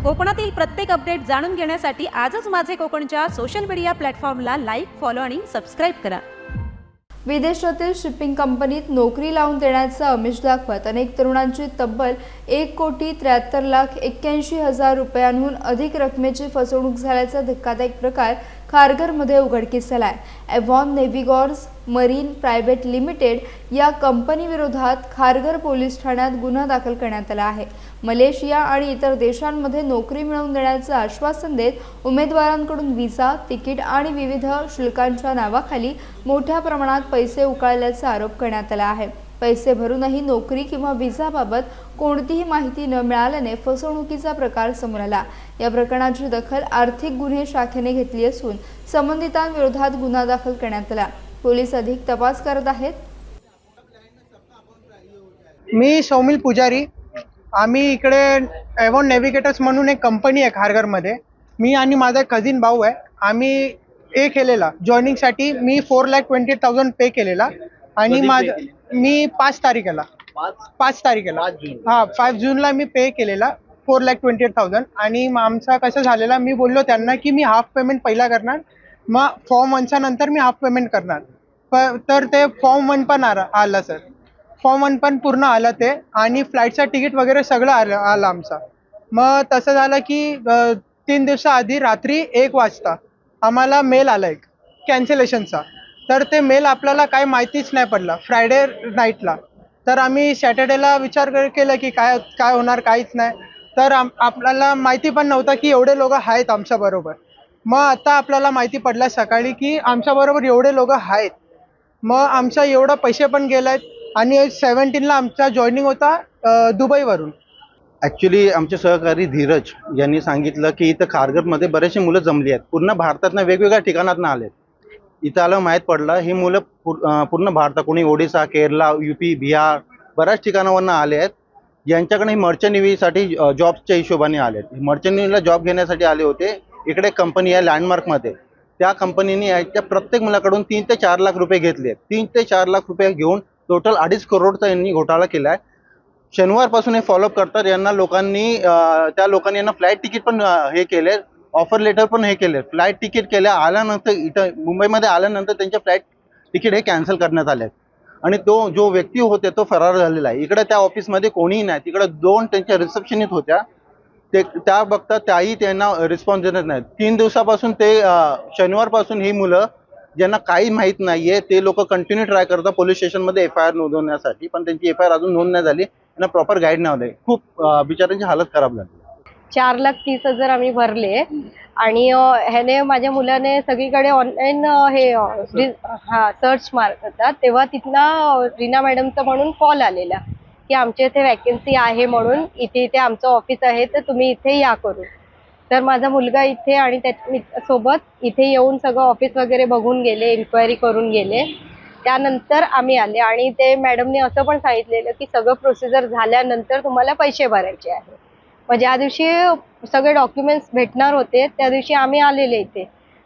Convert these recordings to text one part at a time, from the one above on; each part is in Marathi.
कोकणातील प्रत्येक अपडेट जाणून घेण्यासाठी आजच माझे कोकणच्या सोशल मीडिया प्लॅटफॉर्मला लाईक, फॉलो आणि सबस्क्राईब करा. विदेशातील शिपिंग कंपनीत नोकरी लावून देण्याचं आमिष दाखवत अनेक तरुणांची तब्बल 1,73,81,000 रुपयांहून अधिक रकमेची फसवणूक झाल्याचा धक्कादायक प्रकार खारघरमध्ये उघडकीस आलाय. एव्हॉन नेव्हिगॉर्स मरीन प्रायव्हेट लिमिटेड या कंपनीविरोधात खारघर पोलीस ठाण्यात गुन्हा दाखल करण्यात आला आहे. मलेशिया आणि इतर देशांमध्ये नोकरी मिळवून देण्याचं आश्वासन देत उमेदवारांकडून व्हिसा, तिकीट आणि विविध शुल्कांच्या नावाखाली मोठ्या प्रमाणात पैसे उकळल्याचा आरोप करण्यात आला आहे. पैसे भरूनही नोकरी किंवा व्हिसाबाबत कोणतीही माहिती न मिळाल्याने फसवणुकीचा प्रकार समोर आला. या प्रकरणाची दखल आर्थिक गुन्हे शाखेने घेतली असून संबंधितांविरोधात गुन्हा दाखल करण्यात आला. पोलीस अधिक तपास करत आहेत. मी सौमिल पुजारी. आम्ही इकडे एव्हॉन नेव्हिगेटर्स म्हणून एक कंपनी आहे खारघरमध्ये. मी आणि माझा कझिन भाऊ आहे. आम्ही केलेला जॉईनिंगसाठी मी 4,20,000 पे केलेला आणि मी 5 तारखेला 5 जूनला मी पे केलेला 4,20,000 आणि आमचा कसं झालेला, मी बोललो त्यांना की मी हाफ पेमेंट पहिला करणार, मग फॉर्म 1च्या नंतर मी हाफ पेमेंट करणार. तर ते फॉर्म 1 पण आला सर. फॉर्म 1 पण पूर्ण आलं ते आणि फ्लाईटचं तिकीट वगैरे सगळं आलं आमचा. मग तसं झालं की 3 दिवसाआधी रात्री 1 वाजता आम्हाला मेल आला एक कॅन्सलेशनचा. तर ते मेल आपल्याला काय माहितीच नाही पडला फ्रायडे नाईटला. तर आम्ही सॅटर्डेला विचार केला की काय होणार, काहीच नाही. तर आपल्याला माहिती पण नव्हतं की एवढे लोक आहेत आमच्याबरोबर. मग आता आपल्याला माहिती पडलं सकाळी की आमच्याबरोबर एवढे लोक आहेत. मग आमचा एवढा पैसे पण गेलायत आणि 17ला आमचा जॉईनिंग होता दुबईवरून. ॲक्च्युली आमचे सहकारी धीरज यांनी सांगितलं की इथं खारघरमध्ये बरेचसे मुलं जमली आहेत. पूर्ण भारतातनं वेगवेगळ्या ठिकाणातनं आलेत. इथं आलं माहीत पडलं ही मुलं पूर्ण भारतात, कोणी ओडिसा, केरला, UP, बिहार बऱ्याच ठिकाणावरनं आले आहेत. यांच्याकडे मर्चंट नेव्हीसाठी जॉबच्या हिशोबाने आले आहेत. मर्चंट नेव्हीला जॉब घेण्यासाठी आले होते. इकडे कंपनी आहे लँडमार्कमध्ये. त्या कंपनीने याच्या प्रत्येक मुलाकडून 3 ते 4 लाख रुपये घेतले. 3 ते 4 लाख रुपये घेऊन टोटल 2.5 करोडचा यांनी घोटाळा केला आहे. शनिवारपासून हे फॉलोअप करतात. त्या लोकांनी यांना फ्लाईट तिकीट पण हे केले, ऑफर लेटर पण हे केले, फ्लाईट तिकीट केल्या. आल्यानंतर इथं मुंबईमध्ये आल्यानंतर त्यांचे फ्लाईट तिकीट हे कॅन्सल करण्यात आले आणि तो जो व्यक्ती होते तो फरार झालेला आहे. इकडे त्या ऑफिसमध्ये कोणीही नाही. तिकडे 2 त्यांच्या रिसेप्शनिस्ट होत्या. त्या बघतात त्याही त्यांना रिस्पॉन्स देत नाहीत. 3 दिवसापासून ते शनिवारपासून ही मुलं ज्यांना काही माहीत नाहीये ते लोक कंटिन्यू ट्राय करतात पोलीस स्टेशनमध्ये FIR नोंदवण्यासाठी, पण त्यांची FIR अजून नोंद नाही झाली. त्यांना प्रॉपर गाईड नाही होते. खूप बिचाऱ्यांची हालत खराब झाली. 4,30,000 आम्ही भरले आणि ह्याने माझ्या मुलाने सगळीकडे ऑनलाईन सर्च मारत होता. तेव्हा तिथनं रीना मॅडमचा म्हणून कॉल आलेला की आमच्या इथे वॅकन्सी आहे म्हणून, इथे आमचं ऑफिस आहे तर तुम्ही इथे या करून. तर माझा मुलगा इथे आणि त्याच्या सोबत इथे येऊन सगळं ऑफिस वगैरे बघून गेले, इन्क्वायरी करून गेले. त्यानंतर आम्ही आले आणि ते मॅडमने असं पण सांगितलेलं की सगळं प्रोसिजर झाल्यानंतर तुम्हाला पैसे भरायचे आहे. मग ज्या दिवशी सगळे डॉक्युमेंट्स भेटणार होते त्या दिवशी आम्ही आलेले इथे.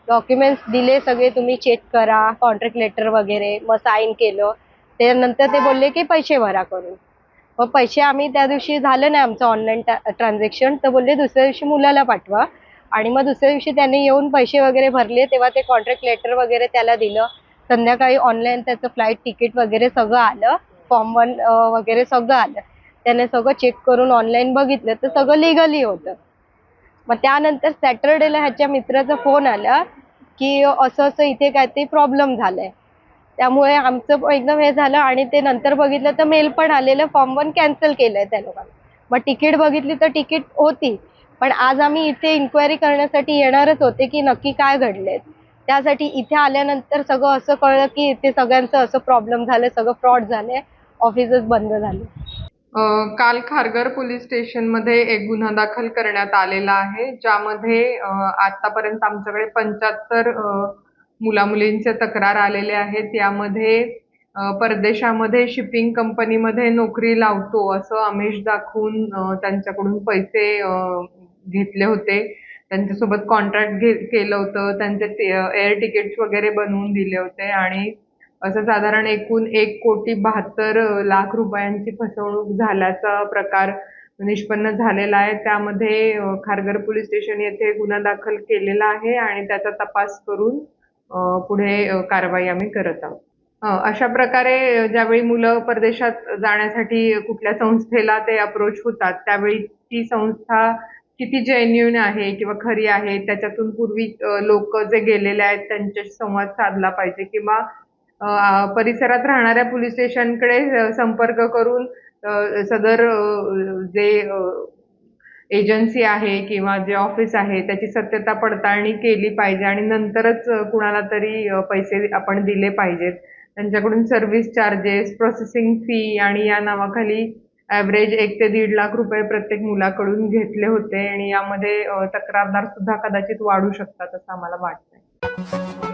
डॉक्युमेंट्स दिले सगळे, तुम्ही चेक करा, कॉन्ट्रॅक्ट लेटर वगैरे, मग साईन केलं. त्यानंतर ते बोलले की पैसे भरा करून. मग पैसे आम्ही त्या दिवशी झालं नाही आमचं ऑनलाईन ट्रान्झॅक्शन, तर बोलले दुसऱ्या दिवशी मुलाला पाठवा. आणि मग दुसऱ्या दिवशी त्यांनी येऊन पैसे वगैरे भरले. तेव्हा ते कॉन्ट्रॅक्ट लेटर वगैरे त्याला दिलं. संध्याकाळी ऑनलाईन त्याचं फ्लाईट तिकीट वगैरे सगळं आलं, फॉर्म 1 वगैरे सगळं आलं. त्याने सगळं चेक करून ऑनलाईन बघितलं तर सगळं लिगली होतं. मग त्यानंतर सॅटरडेला ह्याच्या मित्राचा फोन आला की असं इथे काहीतरी प्रॉब्लेम झालाय. त्यामुळे आमचं एकदम हे झालं आणि ते नंतर बघितलं तर मेल पण आलेलं, फॉर्म 1 कॅन्सल केलंय त्या लोकांनी. मग तिकीट बघितली तर तिकीट होती, पण आज आम्ही इथे इन्क्वायरी करण्यासाठी येणारच होते की नक्की काय घडलंय. त्यासाठी इथे आल्यानंतर सगळं असं कळलं की इथे सगळ्यांचं असं प्रॉब्लेम झालं, सगळं फ्रॉड झालंय, ऑफिसच बंद झाले. काल खारघर पोलीस स्टेशनमध्ये एक गुन्हा दाखल करण्यात आलेला आहे, ज्यामध्ये आतापर्यंत आमच्याकडे 75 मुलामुलींचे तक्रार आलेले आहेत. यामध्ये परदेशामध्ये शिपिंग कंपनीमध्ये नोकरी लावतो असं आमिष दाखवून त्यांच्याकडून पैसे घेतले होते. त्यांच्यासोबत कॉन्ट्रॅक्ट केलं होतं. त्यांचे एअर तिकीट्स वगैरे बनवून दिले होते आणि असं साधारण एकूण 1,72,00,000 रुपयांची फसवणूक झाल्याचा प्रकार निष्पन्न झालेला आहे. त्यामध्ये खारघर पोलीस स्टेशन येथे गुन्हा दाखल केलेला आहे आणि त्याचा तपास करून पुढे कारवाई आम्ही करत आहोत. अशा प्रकारे ज्यावेळी मुलं परदेशात जाण्यासाठी कुठल्या संस्थेला ते अप्रोच होतात, त्यावेळी ती संस्था किती जेन्युइन आहे किंवा खरी आहे, त्याच्यातून पूर्वी लोक जे गेलेले आहेत त्यांच्याशी संवाद साधला पाहिजे किंवा परिसरात राहणाऱ्या पोलीस स्टेशनकडे संपर्क करून सदर जे एजन्सी आहे किंवा जे ऑफिस आहे त्याची सत्यता पडताळणी केली पाहिजे आणि नंतरच कुणाला तरी पैसे आपण दिले पाहिजेत. त्यांच्याकडून सर्व्हिस चार्जेस, प्रोसेसिंग फी आणि या नावाखाली ॲव्हरेज 1 ते 1.5 लाख रुपये प्रत्येक मुलाकडून घेतले होते आणि यामध्ये तक्रारदार सुद्धा कदाचित वाढू शकतात असं आम्हाला वाटतंय.